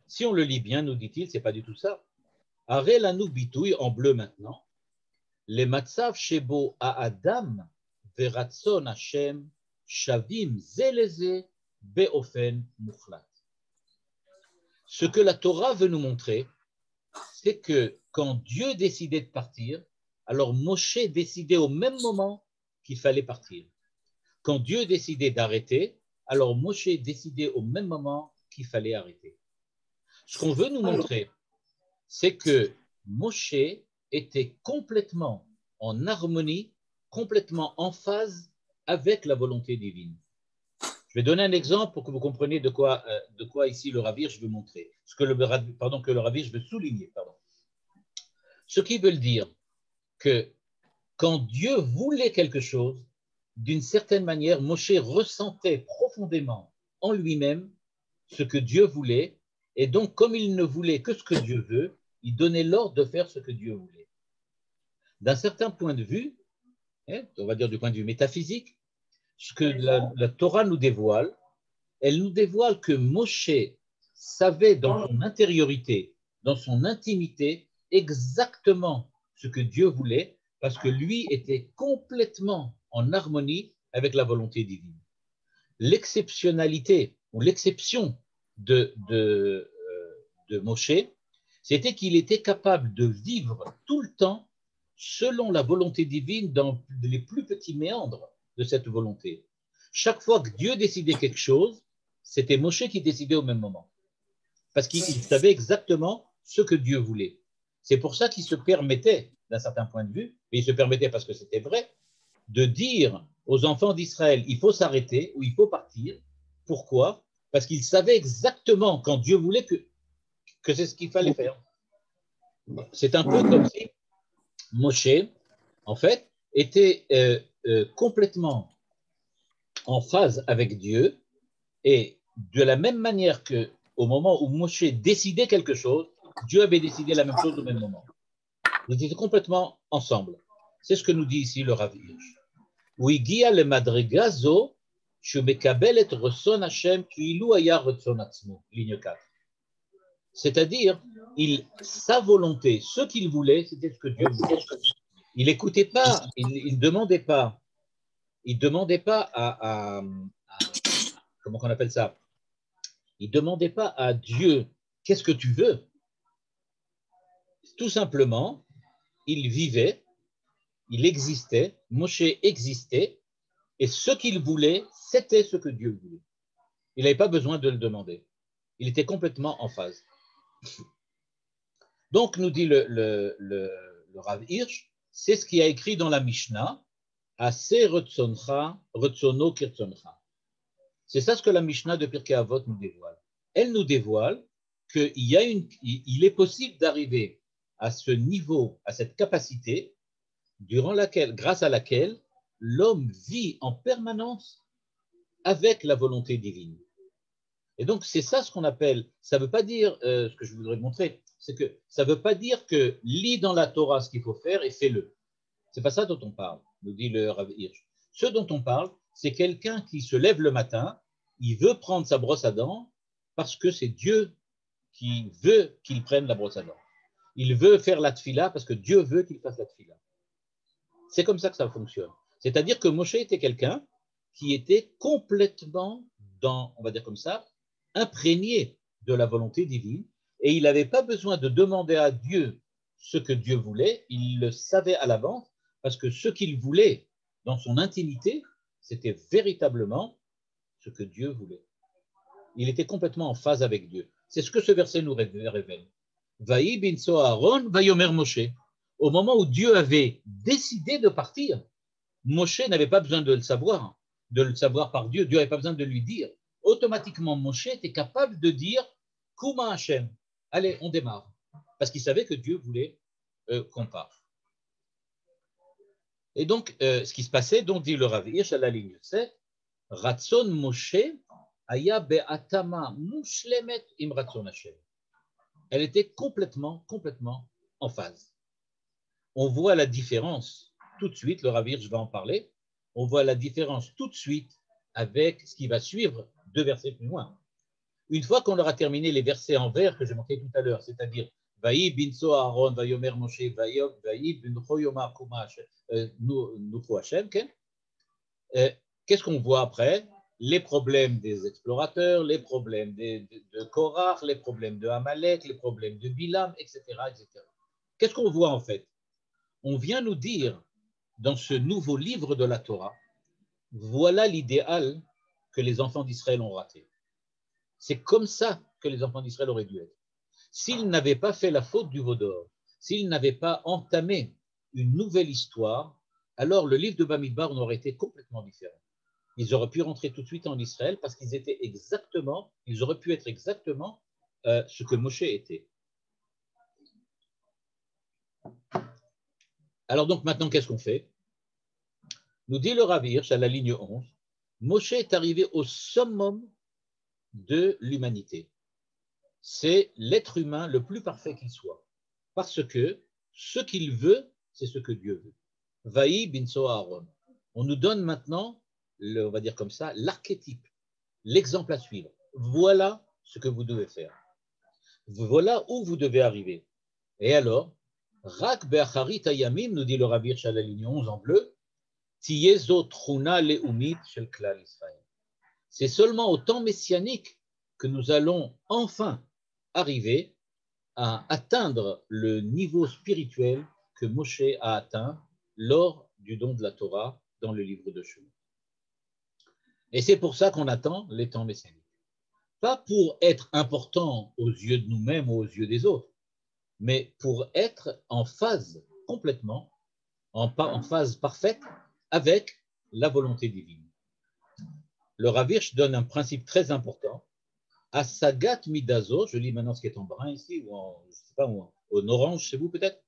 Si on le lit bien, nous dit-il, c'est pas du tout ça. « Are lanu bitouille » en bleu maintenant, « Les matzav shebo a Adam veratson Hashem shavim zeleze beofen muchlat ». Ce que la Torah veut nous montrer, c'est que quand Dieu décidait de partir, alors Moshe décidait au même moment qu'il fallait partir. Quand Dieu décidait d'arrêter, alors Moshe décidait au même moment qu'il fallait arrêter. Ce qu'on veut nous montrer, c'est que Moshe était complètement en harmonie, complètement en phase avec la volonté divine. Je vais donner un exemple pour que vous compreniez de quoi ici le Rav Hirsch veut montrer, que le Rav Hirsch veut souligner. Ce qui veut dire que quand Dieu voulait quelque chose, d'une certaine manière, Moshe ressentait profondément en lui-même ce que Dieu voulait, et donc comme il ne voulait que ce que Dieu veut, il donnait l'ordre de faire ce que Dieu voulait. D'un certain point de vue, on va dire du point de vue métaphysique, ce que la Torah nous dévoile, elle nous dévoile que Moshe savait dans son intériorité, dans son intimité, exactement ce que Dieu voulait, parce que lui était complètement en harmonie avec la volonté divine. L'exceptionnalité ou l'exception de Moshe, c'était qu'il était capable de vivre tout le temps selon la volonté divine dans les plus petits méandres de cette volonté. Chaque fois que Dieu décidait quelque chose, c'était Moshe qui décidait au même moment. Parce qu'il savait exactement ce que Dieu voulait. C'est pour ça qu'il se permettait, d'un certain point de vue, et il se permettait parce que c'était vrai, de dire aux enfants d'Israël, il faut s'arrêter ou il faut partir. Pourquoi? Parce qu'il savait exactement quand Dieu voulait que c'est ce qu'il fallait faire. C'est un peu comme si Moshe, en fait, était complètement en phase avec Dieu, et de la même manière qu'au moment où Moshe décidait quelque chose, Dieu avait décidé la même chose au même moment. Ils étaient complètement ensemble. C'est ce que nous dit ici le Rav Hirsch. Uigia le madregazo, shemekabel et reson Hashem kiilu haya retzon atzmo. Ligne 4. C'est-à-dire, sa volonté, ce qu'il voulait, c'était ce que Dieu voulait. Il n'écoutait pas, il ne demandait pas. Il ne demandait pas comment on appelle ça? Il ne demandait pas à Dieu, qu'est-ce que tu veux? Tout simplement, il vivait, il existait, Moshe existait, et ce qu'il voulait, c'était ce que Dieu voulait. Il n'avait pas besoin de le demander. Il était complètement en phase. Donc, nous dit le Rav Hirsch, c'est ce qu'il a écrit dans la Mishnah, Ase retsono kirtzoncha. C'est ça ce que la Mishnah de Pirkei Avot nous dévoile. Elle nous dévoile qu'il est possible d'arriver à ce niveau, à cette capacité, grâce à laquelle l'homme vit en permanence avec la volonté divine. Et donc, c'est ça ce qu'on appelle, ça ne veut pas dire, ce que je voudrais montrer, c'est que ça ne veut pas dire que lis dans la Torah ce qu'il faut faire et fais-le. Ce n'est pas ça dont on parle, nous dit le Rav Hirsch. Ce dont on parle, c'est quelqu'un qui se lève le matin, il veut prendre sa brosse à dents parce que c'est Dieu qui veut qu'il prenne la brosse à dents. Il veut faire la tfila parce que Dieu veut qu'il fasse la tfila. C'est comme ça que ça fonctionne. C'est-à-dire que Moshe était quelqu'un qui était complètement on va dire comme ça, imprégné de la volonté divine, et il n'avait pas besoin de demander à Dieu ce que Dieu voulait, il le savait à l'avance, parce que ce qu'il voulait dans son intimité, c'était véritablement ce que Dieu voulait. Il était complètement en phase avec Dieu. C'est ce que ce verset nous révèle. Vaï binso Aaron, vayomer Moshe. Au moment où Dieu avait décidé de partir, Moshe n'avait pas besoin de le savoir par Dieu. Dieu n'avait pas besoin de lui dire. Automatiquement, Moshe était capable de dire Kuma Hashem, allez, on démarre. Parce qu'il savait que Dieu voulait qu'on parte. Et donc, ce qui se passait, donc dit le Rav Hirsch à la ligne 7, Ratson Moshe aya be'atama mushlemet im Ratson Hashem. Elle était complètement en phase. On voit la différence tout de suite, le Rav Hirsch va en parler, on voit la différence tout de suite avec ce qui va suivre 2 versets plus loin. Une fois qu'on aura terminé les versets en vers que j'ai montré tout à l'heure, c'est-à-dire Vaï binso Aaron, Vayomer Moshe, Vaï bincho yomar kuma nufu Hashem, qu'est-ce qu'on voit après? Les problèmes des explorateurs, les problèmes de Korach, les problèmes de Amalek, les problèmes de Bilam, etc. etc. Qu'est-ce qu'on voit en fait? On vient nous dire dans ce nouveau livre de la Torah, voilà l'idéal que les enfants d'Israël ont raté. C'est comme ça que les enfants d'Israël auraient dû être. S'ils n'avaient pas fait la faute du veau d'or, s'ils n'avaient pas entamé une nouvelle histoire, alors le livre de Bamidbar aurait été complètement différent. Ils auraient pu rentrer tout de suite en Israël parce qu'ils auraient pu être exactement ce que Moshe était. Alors donc maintenant, qu'est-ce qu'on fait? Nous dit le Rav Hirsch à la ligne 11, Moshe est arrivé au summum de l'humanité. C'est l'être humain le plus parfait qu'il soit. Parce que ce qu'il veut, c'est ce que Dieu veut. Vaï binso Aaron. On nous donne maintenant, on va dire comme ça, l'archétype, l'exemple à suivre. Voilà ce que vous devez faire. Voilà où vous devez arriver. Et alors, Rak be'acharit hayamim, nous dit le Rav Hirsch à la ligne 11 en bleu, Tiyezo truna leumit shel klal Israël. C'est seulement au temps messianique que nous allons enfin arriver à atteindre le niveau spirituel que Moshe a atteint lors du don de la Torah dans le livre de Shemot. Et c'est pour ça qu'on attend les temps messianiques. Pas pour être important aux yeux de nous-mêmes ou aux yeux des autres, mais pour être en phase complètement, en phase parfaite avec la volonté divine. Le Rav Hirsch donne un principe très important. Asagat midazo, je lis maintenant ce qui est en brun ici, ou en, je sais pas, ou en orange chez vous peut-être.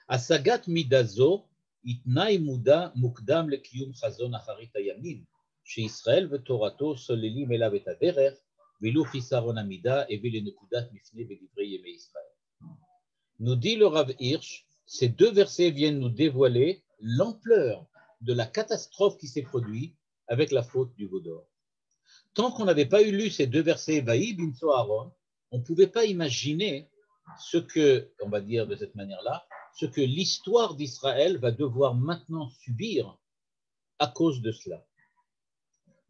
Asagat midazo, itnai muda mukdam lekiyum chazon acharit hayamim, chez Israël vetorato solelim elav et aderer, velu chisaron amida et velu nekudat mifne bedivrei yemei Israël. Nous dit le Rav Hirsch, ces 2 versets viennent nous dévoiler l'ampleur de la catastrophe qui s'est produite avec la faute du veau d'or. Tant qu'on n'avait pas eu lu ces deux versets, Vaï binso Aaron, on ne pouvait pas imaginer ce que, on va dire de cette manière-là, ce que l'histoire d'Israël va devoir maintenant subir à cause de cela.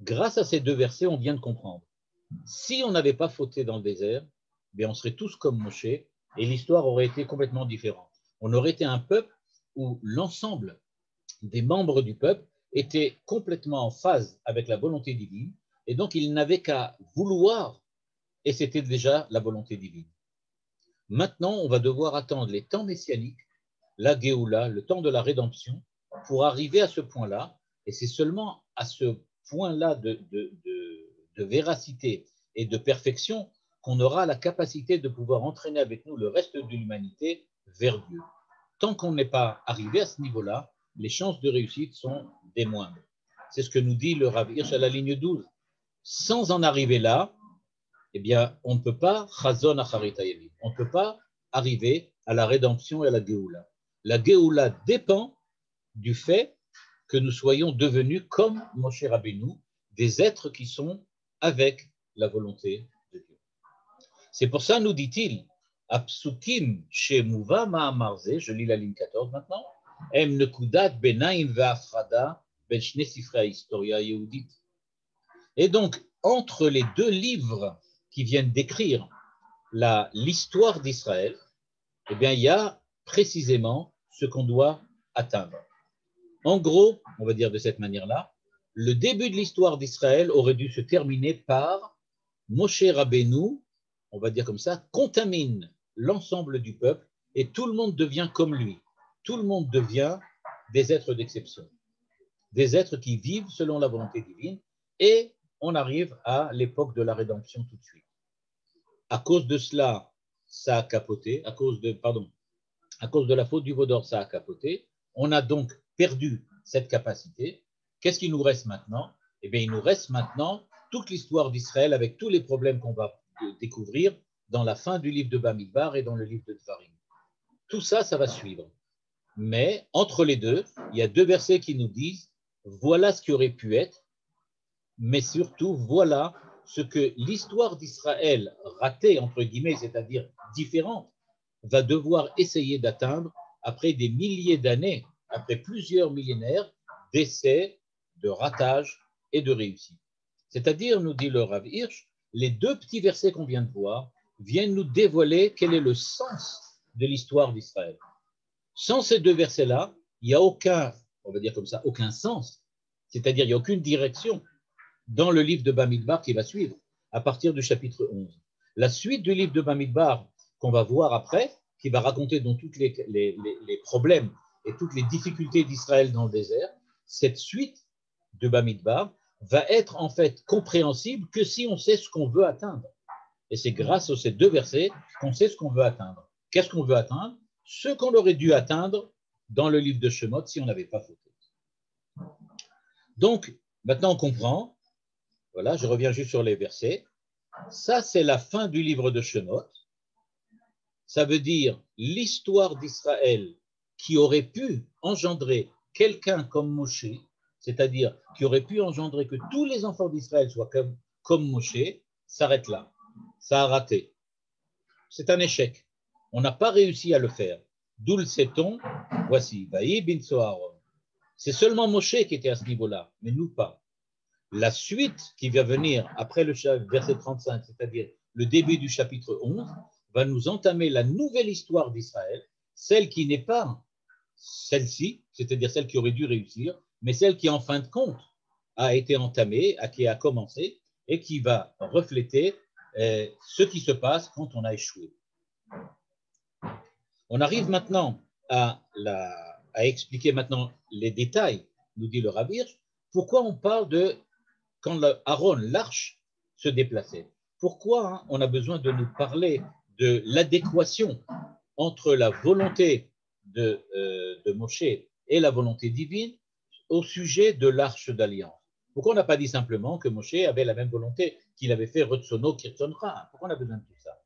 Grâce à ces deux versets, on vient de comprendre. Si on n'avait pas fauté dans le désert, bien on serait tous comme Moshe et l'histoire aurait été complètement différente. On aurait été un peuple où l'ensemble des membres du peuple étaient complètement en phase avec la volonté divine et donc ils n'avaient qu'à vouloir et c'était déjà la volonté divine. Maintenant, on va devoir attendre les temps messianiques, la Géoula, le temps de la rédemption, pour arriver à ce point-là et c'est seulement à ce point-là de véracité et de perfection qu'on aura la capacité de pouvoir entraîner avec nous le reste de l'humanité vers Dieu. Tant qu'on n'est pas arrivé à ce niveau-là, les chances de réussite sont des moindres. C'est ce que nous dit le Rav Hirsch à la ligne 12. Sans en arriver là, eh bien, on ne peut pas chazon acharit hayamim. On ne peut pas arriver à la rédemption et à la Géoula. La Géoula dépend du fait que nous soyons devenus comme Moshe Rabbeinu, des êtres qui sont avec la volonté de Dieu. C'est pour ça, nous dit-il, Apsukim shemuva ma'amarze, je lis la ligne 14 maintenant, Em nekudat benaim ve'afrada ben shne sifrei historia yehudit. Et donc, entre les deux livres qui viennent décrire l'histoire d'Israël, eh bien, il y a précisément ce qu'on doit atteindre. En gros, on va dire de cette manière-là, le début de l'histoire d'Israël aurait dû se terminer par Moshe Rabbeinu, on va dire comme ça, contamine l'ensemble du peuple et tout le monde devient comme lui. Tout le monde devient des êtres d'exception, des êtres qui vivent selon la volonté divine et on arrive à l'époque de la rédemption tout de suite. À cause de cela, ça a capoté, à cause de la faute du veau d'or, ça a capoté. On a donc perdu cette capacité. Qu'est-ce qui nous reste maintenant? Eh bien, il nous reste maintenant toute l'histoire d'Israël avec tous les problèmes qu'on va découvrir dans la fin du livre de Bamidbar et dans le livre de Dvarim. Tout ça, ça va suivre. Mais entre les deux, il y a deux versets qui nous disent voilà ce qui aurait pu être, mais surtout voilà ce que l'histoire d'Israël ratée, entre guillemets, c'est-à-dire différente, va devoir essayer d'atteindre après des milliers d'années, après plusieurs millénaires d'essais, de ratage et de réussite. C'est-à-dire, nous dit le Rav Hirsch, les deux petits versets qu'on vient de voir viennent nous dévoiler quel est le sens de l'histoire d'Israël. Sans ces deux versets-là, il n'y a aucun, on va dire comme ça, aucun sens, c'est-à-dire il n'y a aucune direction dans le livre de Bamidbar qui va suivre, à partir du chapitre 11. La suite du livre de Bamidbar qu'on va voir après, qui va raconter donc tous les problèmes et toutes les difficultés d'Israël dans le désert, cette suite de Bamidbar va être en fait compréhensible que si on sait ce qu'on veut atteindre. Et c'est grâce à ces deux versets qu'on sait ce qu'on veut atteindre. Qu'est-ce qu'on veut atteindre? Ce qu'on aurait dû atteindre dans le livre de Shemot si on n'avait pas fauté. Donc, maintenant on comprend. Voilà, je reviens juste sur les versets. Ça, c'est la fin du livre de Shemot. Ça veut dire l'histoire d'Israël qui aurait pu engendrer quelqu'un comme Moshe, c'est-à-dire qui aurait pu engendrer que tous les enfants d'Israël soient comme Moshe, s'arrête là. Ça a raté. C'est un échec. On n'a pas réussi à le faire. D'où le sait-on? Voici, Vaï binso Aaron. C'est seulement Moshe qui était à ce niveau-là, mais nous pas. La suite qui va venir après le verset 35, c'est-à-dire le début du chapitre 11, va nous entamer la nouvelle histoire d'Israël, celle qui n'est pas celle-ci, c'est-à-dire celle qui aurait dû réussir, mais celle qui en fin de compte a été entamée, qui a commencé et qui va refléter ce qui se passe quand on a échoué. On arrive maintenant à expliquer maintenant les détails, nous dit le Rav Hirsch, pourquoi on parle de quand Aaron, l'arche, se déplaçait. Pourquoi on a besoin de nous parler de l'adéquation entre la volonté de Moshe et la volonté divine au sujet de l'arche d'alliance? Pourquoi on n'a pas dit simplement que Moshe avait la même volonté qu'il avait fait Retsono Kirtzonra? Pourquoi on a besoin de tout ça?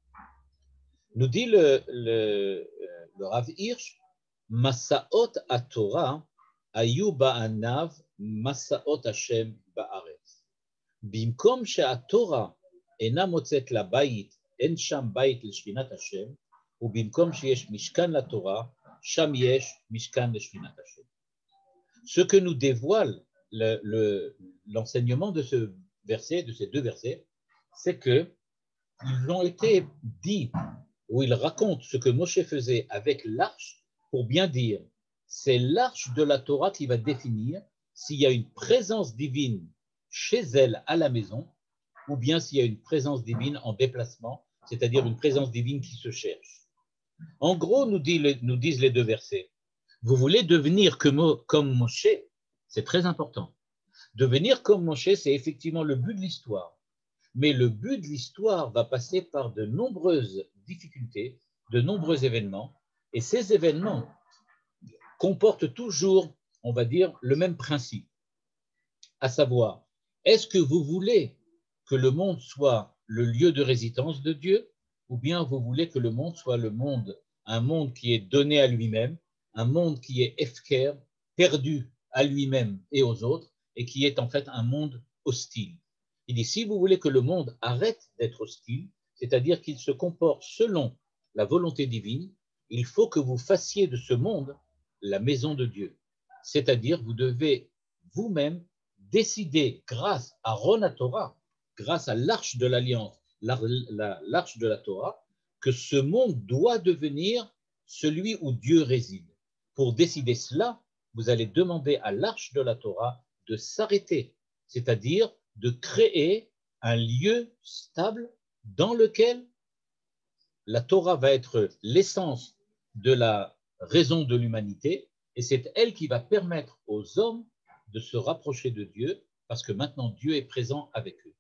Nous dit le Rav Hirsch, Masaot à Torah Ayu ba'anav masaot Hashem ba'aretz. Bimkom she'atorah ena motzet la bayit, en sham bayit l'shvinat Hashem, ou bimkom sheyesh mishkan la Torah, sham yesh mishkan l'shvinat Hashem. Ce que nous dévoile l'enseignement de ce verset, de ces deux versets, c'est que ils ont été dit, où il raconte ce que Moshe faisait avec l'arche, pour bien dire, c'est l'arche de la Torah qui va définir s'il y a une présence divine chez elle à la maison, ou bien s'il y a une présence divine en déplacement, c'est-à-dire une présence divine qui se cherche. En gros, nous disent les deux versets, vous voulez devenir comme Moshe, c'est très important. Devenir comme Moshe, c'est effectivement le but de l'histoire. Mais le but de l'histoire va passer par de nombreuses difficultés, de nombreux événements, et ces événements comportent toujours, on va dire, le même principe, à savoir, est-ce que vous voulez que le monde soit le lieu de résidence de Dieu, ou bien vous voulez que le monde soit un monde qui est donné à lui-même, un monde qui est efker, perdu à lui-même et aux autres, et qui est en fait un monde hostile. Il dit, si vous voulez que le monde arrête d'être hostile, c'est-à-dire qu'il se comporte selon la volonté divine, il faut que vous fassiez de ce monde la maison de Dieu. C'est-à-dire, vous devez vous-même décider, grâce à Ron Torah, grâce à l'arche de l'Alliance, l'arche de la Torah, que ce monde doit devenir celui où Dieu réside. Pour décider cela, vous allez demander à l'arche de la Torah de s'arrêter, c'est-à-dire de créer un lieu stable dans lequel la Torah va être l'essence de la raison de l'humanité, et c'est elle qui va permettre aux hommes de se rapprocher de Dieu, parce que maintenant Dieu est présent avec eux.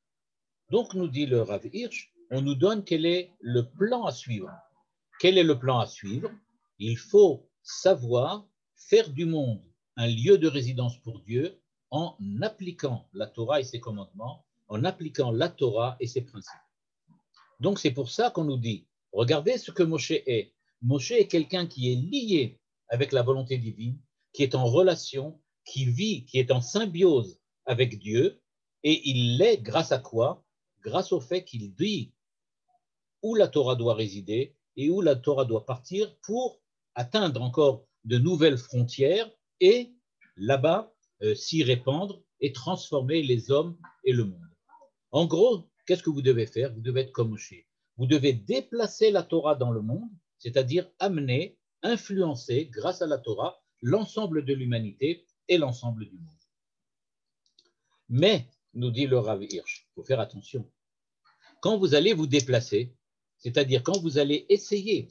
Donc, nous dit le Rav Hirsch, on nous donne quel est le plan à suivre. Quel est le plan à suivre? Il faut savoir faire du monde un lieu de résidence pour Dieu en appliquant la Torah et ses commandements, en appliquant la Torah et ses principes. Donc, c'est pour ça qu'on nous dit, regardez ce que Moshe est. Moshe est quelqu'un qui est lié avec la volonté divine, qui est en relation, qui vit, qui est en symbiose avec Dieu, et il l'est grâce à quoi? Grâce au fait qu'il dit où la Torah doit résider et où la Torah doit partir pour atteindre encore de nouvelles frontières et là-bas s'y répandre et transformer les hommes et le monde. En gros, qu'est-ce que vous devez faire? Vous devez être comme Moshe. Vous devez déplacer la Torah dans le monde, c'est-à-dire amener, influencer, grâce à la Torah, l'ensemble de l'humanité et l'ensemble du monde. Mais, nous dit le Rav Hirsch, il faut faire attention. Quand vous allez vous déplacer, c'est-à-dire quand vous allez essayer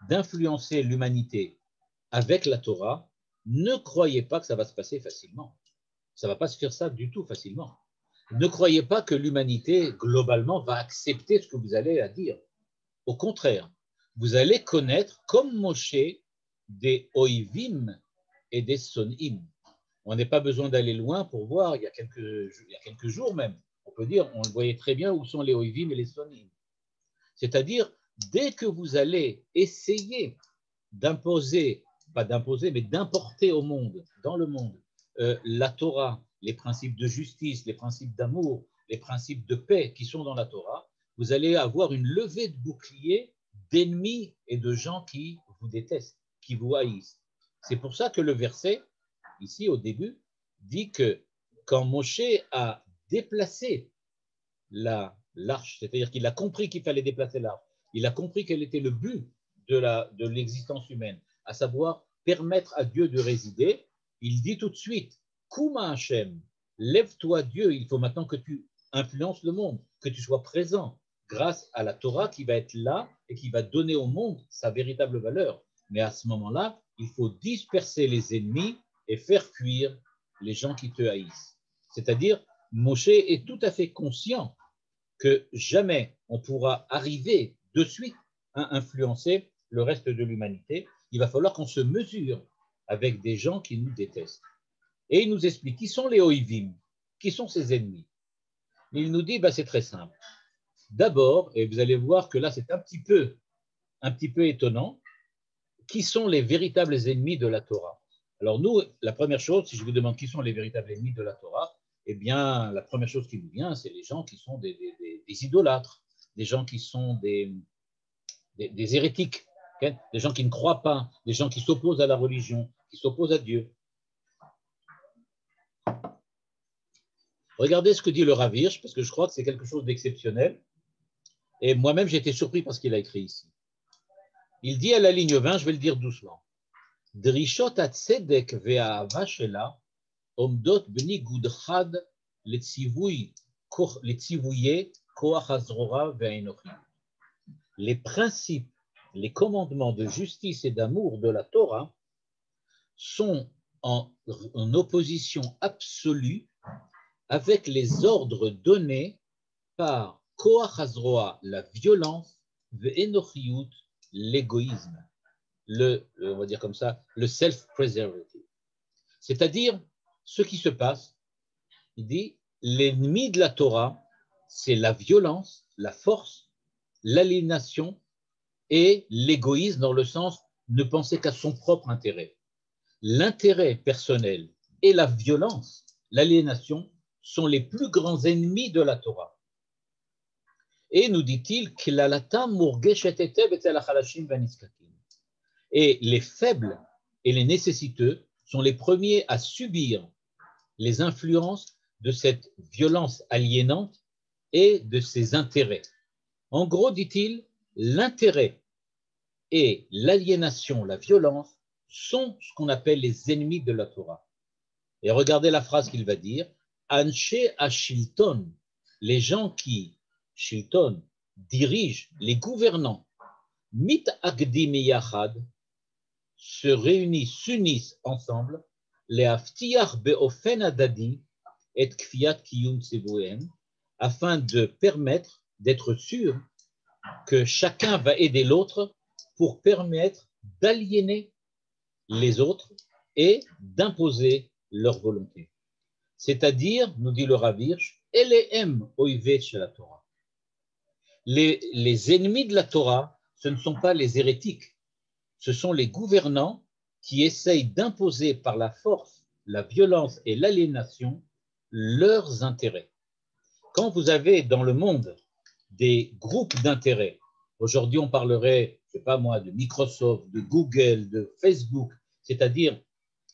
d'influencer l'humanité avec la Torah, ne croyez pas que ça va se passer facilement. Ça ne va pas se faire ça du tout facilement. Ne croyez pas que l'humanité, globalement, va accepter ce que vous allez à dire. Au contraire, vous allez connaître, comme Moshe, des oivim et des sonim. On n'a pas besoin d'aller loin pour voir, il y a quelques jours même, on peut dire, on le voyait très bien où sont les oivim et les sonim. C'est-à-dire, dès que vous allez essayer d'imposer, pas d'imposer, mais d'importer au monde, dans le monde, la Torah, les principes de justice, les principes d'amour, les principes de paix qui sont dans la Torah, vous allez avoir une levée de bouclier d'ennemis et de gens qui vous détestent, qui vous haïssent. C'est pour ça que le verset, ici au début, dit que quand Moshe a déplacé l'arche, c'est-à-dire qu'il a compris qu'il fallait déplacer l'arche, il a compris quel était le but de l'existence humaine, à savoir permettre à Dieu de résider, il dit tout de suite, Kouma Hashem, lève-toi Dieu, il faut maintenant que tu influences le monde, que tu sois présent grâce à la Torah qui va être là et qui va donner au monde sa véritable valeur. Mais à ce moment-là, il faut disperser les ennemis et faire fuir les gens qui te haïssent. C'est-à-dire, Moshe est tout à fait conscient que jamais on pourra arriver de suite à influencer le reste de l'humanité. Il va falloir qu'on se mesure avec des gens qui nous détestent. Et il nous explique qui sont les oivim, qui sont ses ennemis. Il nous dit, c'est très simple. D'abord, et vous allez voir que là c'est un petit peu étonnant, qui sont les véritables ennemis de la Torah? Alors nous, la première chose, si je vous demande qui sont les véritables ennemis de la Torah, eh bien, la première chose qui nous vient, c'est les gens qui sont des idolâtres, des gens qui sont des hérétiques, okay? Des gens qui ne croient pas, des gens qui s'opposent à la religion, qui s'opposent à Dieu. Regardez ce que dit le Rav Hirsch, parce que je crois que c'est quelque chose d'exceptionnel. Et moi-même, j'ai été surpris par ce qu'il a écrit ici. Il dit à la ligne 20, je vais le dire doucement. Drishot hatzedek ve'ahava shela omdot benigoud chad letzivuye koach hazrora ve'enochim. Les principes, les commandements de justice et d'amour de la Torah sont en opposition absolue avec les ordres donnés par Koach Hazroa, la violence, Ve'enochiyut, l'égoïsme, on va dire comme ça, le self-preservative. C'est-à-dire, ce qui se passe, il dit, l'ennemi de la Torah, c'est la violence, la force, l'aliénation et l'égoïsme dans le sens ne penser qu'à son propre intérêt. L'intérêt personnel et la violence, l'aliénation, sont les plus grands ennemis de la Torah. Et nous dit-il, et les faibles et les nécessiteux sont les premiers à subir les influences de cette violence aliénante et de ses intérêts. En gros, dit-il, l'intérêt et l'aliénation, la violence, sont ce qu'on appelle les ennemis de la Torah. Et regardez la phrase qu'il va dire, Anshe Ashilton, les gens qui, Shilton, dirigent, les gouvernants, Mit Agdim Yachad, se réunissent, s'unissent ensemble, les Aftiach Beofen Adadi et Kfiat Kiyum Tsevuem, afin de permettre, d'être sûr que chacun va aider l'autre pour permettre d'aliéner les autres et d'imposer leur volonté. C'est-à-dire, nous dit le Rav Hirsch, Elehem oivet chez la Torah. Les ennemis de la Torah, ce ne sont pas les hérétiques, ce sont les gouvernants qui essayent d'imposer par la force, la violence et l'aliénation leurs intérêts. Quand vous avez dans le monde des groupes d'intérêts, aujourd'hui on parlerait, je ne sais pas moi, de Microsoft, de Google, de Facebook, c'est-à-dire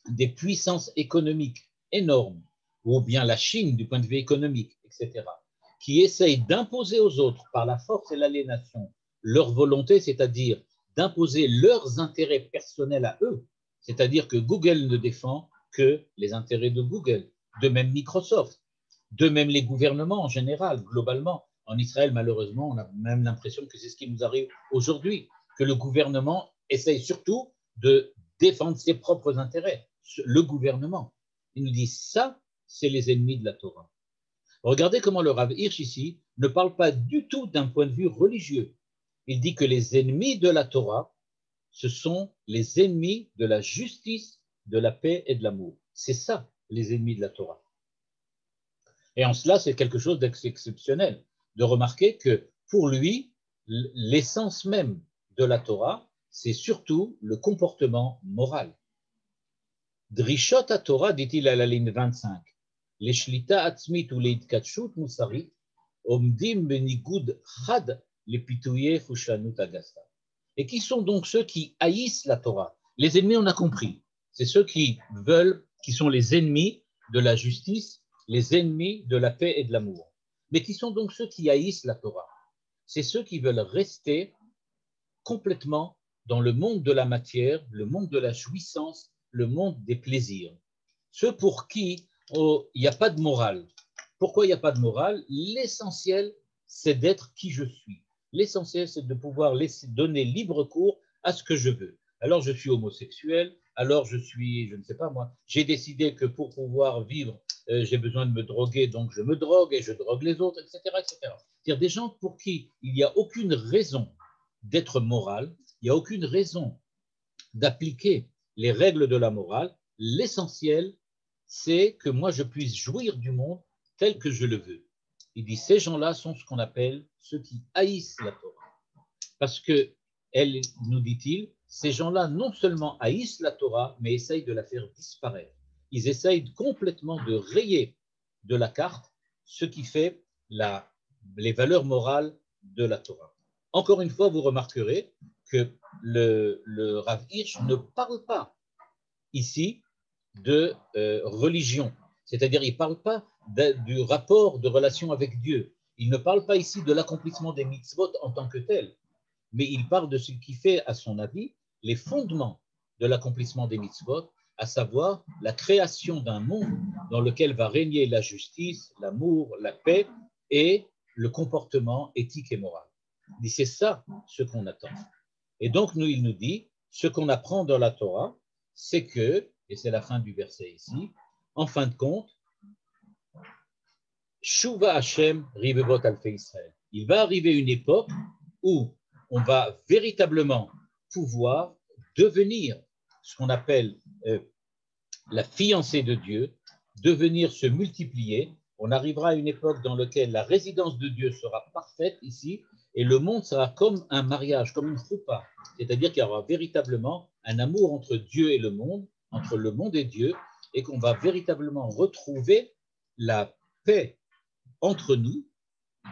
des puissances économiques énormes, ou bien la Chine du point de vue économique, etc., qui essayent d'imposer aux autres par la force et l'aliénation leur volonté, c'est-à-dire d'imposer leurs intérêts personnels à eux, c'est-à-dire que Google ne défend que les intérêts de Google, de même Microsoft, de même les gouvernements en général, globalement. En Israël, malheureusement, on a même l'impression que c'est ce qui nous arrive aujourd'hui, que le gouvernement essaye surtout de défendre ses propres intérêts. Le gouvernement, il nous dit ça, c'est les ennemis de la Torah. Regardez comment le Rav Hirsch ici ne parle pas du tout d'un point de vue religieux. Il dit que les ennemis de la Torah, ce sont les ennemis de la justice, de la paix et de l'amour. C'est ça, les ennemis de la Torah. Et en cela, c'est quelque chose d'exceptionnel de remarquer que pour lui, l'essence même de la Torah, c'est surtout le comportement moral. Drishot Torah, dit-il à la ligne 25, les shlita atzmit ou les itkatshut musarit, omdim benigud chad les pitouye fushanut agasta. Et qui sont donc ceux qui haïssent la Torah? Les ennemis, on a compris. C'est ceux qui veulent, qui sont les ennemis de la justice, les ennemis de la paix et de l'amour. Mais qui sont donc ceux qui haïssent la Torah? C'est ceux qui veulent rester complètement dans le monde de la matière, le monde de la jouissance, le monde des plaisirs. Ceux pour qui il n'y a pas de morale. Pourquoi il n'y a pas de morale? L'essentiel, c'est d'être qui je suis. L'essentiel, c'est de pouvoir donner libre cours à ce que je veux. Alors, je suis homosexuel, alors je suis, je ne sais pas moi, j'ai décidé que pour pouvoir vivre, j'ai besoin de me droguer, donc je me drogue et je drogue les autres, etc., etc. C'est-à-dire des gens pour qui il n'y a aucune raison d'être moral, il n'y a aucune raison d'appliquer les règles de la morale. L'essentiel, c'est que moi, je puisse jouir du monde tel que je le veux. Il dit, ces gens-là sont ce qu'on appelle ceux qui haïssent la Torah. Parce que, elle, nous dit-il, ces gens-là non seulement haïssent la Torah, mais essayent de la faire disparaître. Ils essayent complètement de rayer de la carte ce qui fait les valeurs morales de la Torah. Encore une fois, vous remarquerez que le Rav Hirsch ne parle pas ici de religion, c'est-à-dire il ne parle pas du rapport de relation avec Dieu. Il ne parle pas ici de l'accomplissement des mitzvot en tant que tel, mais il parle de ce qui fait, à son avis, les fondements de l'accomplissement des mitzvot, à savoir la création d'un monde dans lequel va régner la justice, l'amour, la paix et le comportement éthique et moral. Il dit, c'est ça ce qu'on attend. Et donc, il nous dit, ce qu'on apprend dans la Torah, c'est que, et c'est la fin du verset ici, en fin de compte, Shuva Hashem rivevot alfei Israël. Il va arriver une époque où on va véritablement pouvoir devenir ce qu'on appelle la fiancée de Dieu, devenir se multiplier. On arrivera à une époque dans laquelle la résidence de Dieu sera parfaite ici et le monde sera comme un mariage, comme une choupa. C'est-à-dire qu'il y aura véritablement un amour entre Dieu et le monde, entre le monde et Dieu, et qu'on va véritablement retrouver la paix entre nous,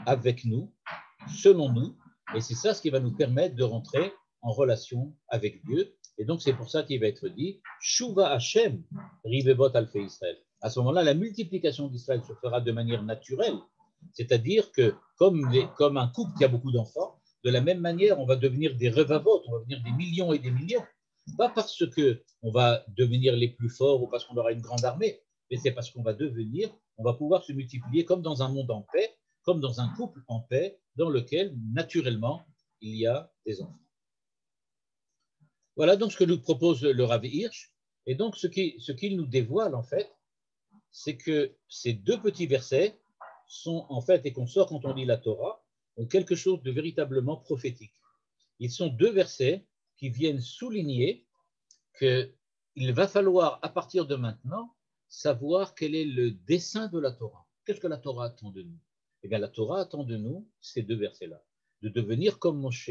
avec nous, selon nous, et c'est ça ce qui va nous permettre de rentrer en relation avec Dieu. Et donc c'est pour ça qu'il va être dit Shuva Hashem rivevot alfei Israël. À ce moment-là, la multiplication d'Israël se fera de manière naturelle, c'est-à-dire que comme un couple qui a beaucoup d'enfants, de la même manière, on va devenir des revavot, on va devenir des millions et des millions. Pas parce qu'on va devenir les plus forts ou parce qu'on aura une grande armée, mais c'est parce qu'on va pouvoir se multiplier comme dans un monde en paix, comme dans un couple en paix, dans lequel, naturellement, il y a des enfants. Voilà donc ce que nous propose le Rav Hirsch. Et donc, ce qu'il nous dévoile, en fait, c'est que ces deux petits versets sont, en fait, et qu'on sort quand on lit la Torah, ont quelque chose de véritablement prophétique. Ils sont deux versets qui viennent souligner qu'il va falloir, à partir de maintenant, savoir quel est le dessein de la Torah. Qu'est-ce que la Torah attend de nous? Eh bien, la Torah attend de nous ces deux versets-là, de devenir comme Moshe,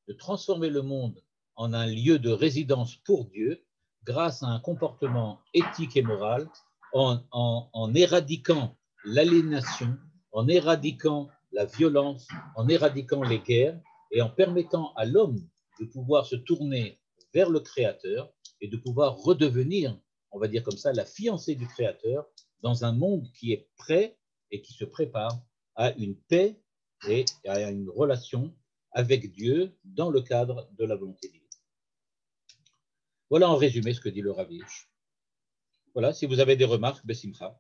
de transformer le monde en un lieu de résidence pour Dieu, grâce à un comportement éthique et moral, en éradiquant l'aliénation, en éradiquant la violence, en éradiquant les guerres, et en permettant à l'homme de pouvoir se tourner vers le Créateur et de pouvoir redevenir, on va dire comme ça, la fiancée du Créateur dans un monde qui est prêt et qui se prépare à une paix et à une relation avec Dieu dans le cadre de la volonté divine. Voilà en résumé ce que dit le Rav Hirsch. Voilà, si vous avez des remarques, Bessimcha.